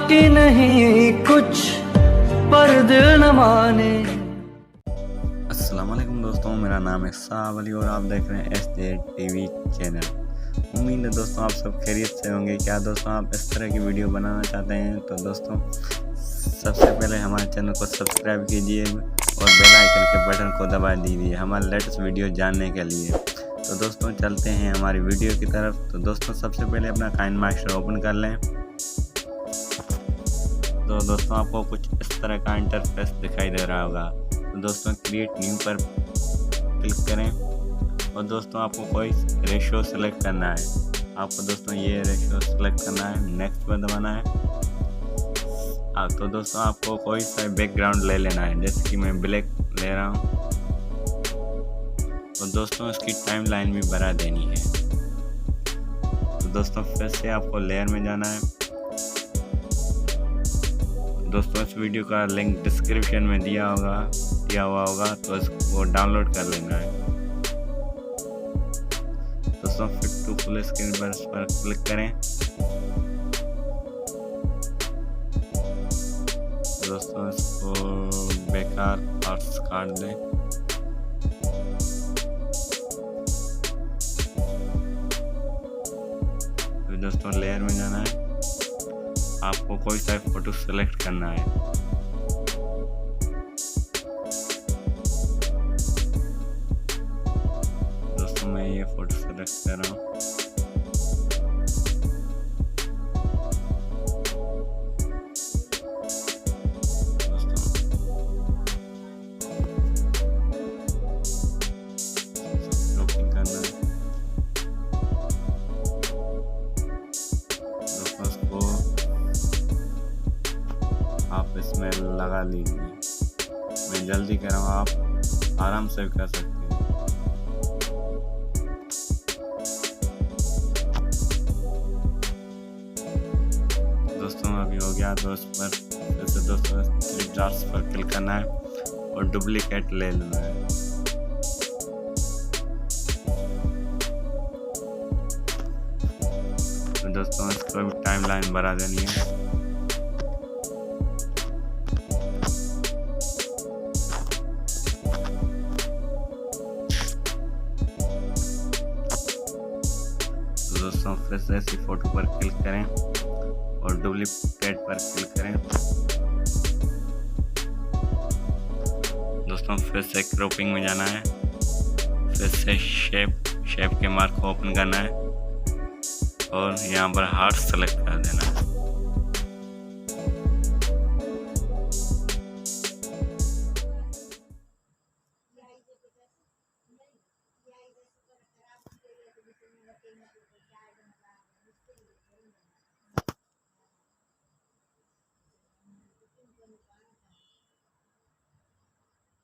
बाकी नहीं कुछ पर दिल न माने। अस्सलाम वालेकुम दोस्तों, मेरा नाम है वली और आप देख रहे हैं टीवी चैनल। उम्मीद है दोस्तों आप सब खैरियत से होंगे। क्या दोस्तों आप इस तरह की वीडियो बनाना चाहते हैं तो दोस्तों सबसे पहले हमारे चैनल को सब्सक्राइब कीजिए और बेल आइकन के बटन को दबा दीजिए हमारे लेटेस्ट वीडियो जानने के लिए। तो दोस्तों चलते हैं हमारी वीडियो की तरफ। तो दोस्तों सबसे पहले अपना काइनमास्टर ओपन कर लें। तो दोस्तों आपको कुछ इस तरह का इंटरफेस दिखाई दे रहा होगा। तो दोस्तों क्रिएट न्यू पर क्लिक करें और दोस्तों आपको कोई रेशियो सेलेक्ट करना है। आपको दोस्तों ये रेशियो सेलेक्ट करना है, नेक्स्ट पर दबाना है। तो दोस्तों आपको कोई सा बैकग्राउंड ले लेना है, जैसे कि मैं ब्लैक ले रहा हूँ। और दोस्तों इसकी टाइमलाइन भी बढ़ा देनी है। तो दोस्तों फिर से आपको लेयर में जाना है। दोस्तों इस वीडियो का लिंक डिस्क्रिप्शन में दिया हुआ होगा, तो इसको डाउनलोड कर लेना है। दोस्तों फिट टू फुल स्क्रीन पर इस पर क्लिक करें। दोस्तों इसको बेकार पार्ट्स काट दें। फिर दोस्तों लेयर में जाना है, आपको कोई सा फोटो सेलेक्ट करना है। दोस्तों मैं ये फोटो सेलेक्ट कर रहा हूँ। आप इसमें लगा लीजिए। मैं जल्दी कर रहा हूँ, आप आराम से कर सकते हैं। दोस्तों अभी हो गया। तो इस पर फिर से दोस्तों 3 डॉट्स पर क्लिक करना है और डुप्लीकेट ले लेना है। तो दोस्तों इसको भी टाइमलाइन बढ़ा देनी है। दोस्तों फिर से इसी फोटो पर क्लिक करें और डुप्लीकेट पर क्लिक करें। दोस्तों फिर से क्रॉपिंग में जाना है। फिर से शेप के मार्क को ओपन करना है और यहाँ पर हार्ट सेलेक्ट कर देना है।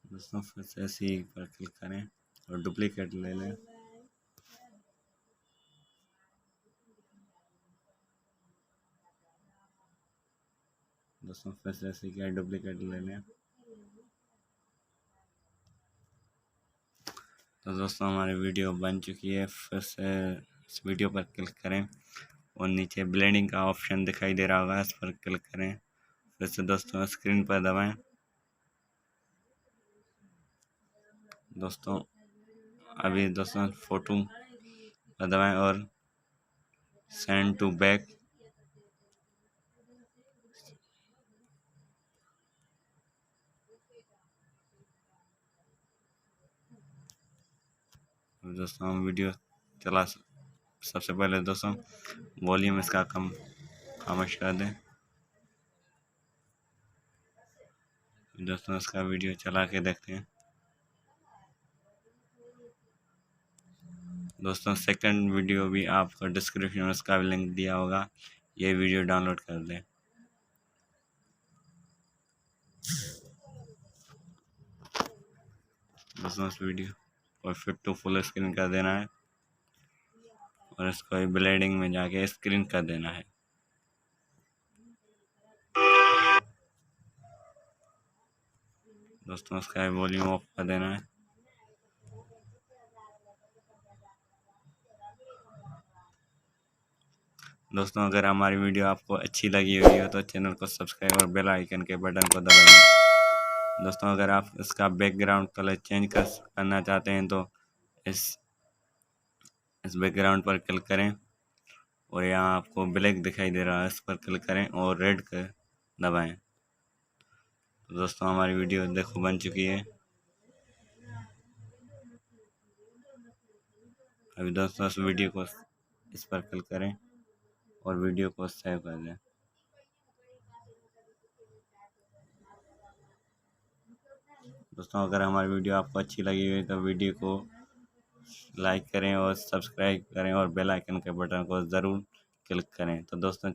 दोस्तों फिर से ऐसे ही पर क्लिक करें और डुप्लीकेट ले लें। दोस्तों फिर से ऐसे क्या डुप्लीकेट ले लें। तो दोस्तों हमारी वीडियो बन चुकी है। फिर से इस वीडियो पर क्लिक करें और नीचे ब्लेंडिंग का ऑप्शन दिखाई दे रहा होगा, इस पर क्लिक करें। फिर से दोस्तों स्क्रीन पर दबाएं। दोस्तों अभी दोस्तों फोटो पर दबाएं और सेंड टू बैक। दोस्तों हम वीडियो चला सबसे पहले दोस्तों वॉल्यूम इसका खामोश कर दें। दोस्तों इसका वीडियो चला के देखते हैं। दोस्तों सेकंड वीडियो भी आपको डिस्क्रिप्शन में इसका भी लिंक दिया होगा, ये वीडियो डाउनलोड कर दें। दोस्तों इस वीडियो को फिट टू फुल स्क्रीन कर देना है और इसको ब्लेंडिंग में जाके स्क्रीन कर देना है। दोस्तों इसका वॉल्यूम ऑफ कर देना है। दोस्तों अगर हमारी वीडियो आपको अच्छी लगी हुई हो तो चैनल को सब्सक्राइब और बेल आइकन के बटन को दबाइए। दोस्तों अगर आप इसका बैकग्राउंड कलर चेंज करना चाहते हैं तो इस बैकग्राउंड पर क्लिक करें और यहाँ आपको ब्लैक दिखाई दे रहा है, इस पर क्लिक करें और रेड कर दबाएं। तो दोस्तों हमारी वीडियो देखो बन चुकी है। अभी दोस्तों इस वीडियो को इस पर क्लिक करें और वीडियो को सेव कर दें। दोस्तों अगर हमारी वीडियो आपको अच्छी लगी हुई तो वीडियो को लाइक करें और सब्सक्राइब करें और बेल आइकन के बटन को ज़रूर क्लिक करें। तो दोस्तों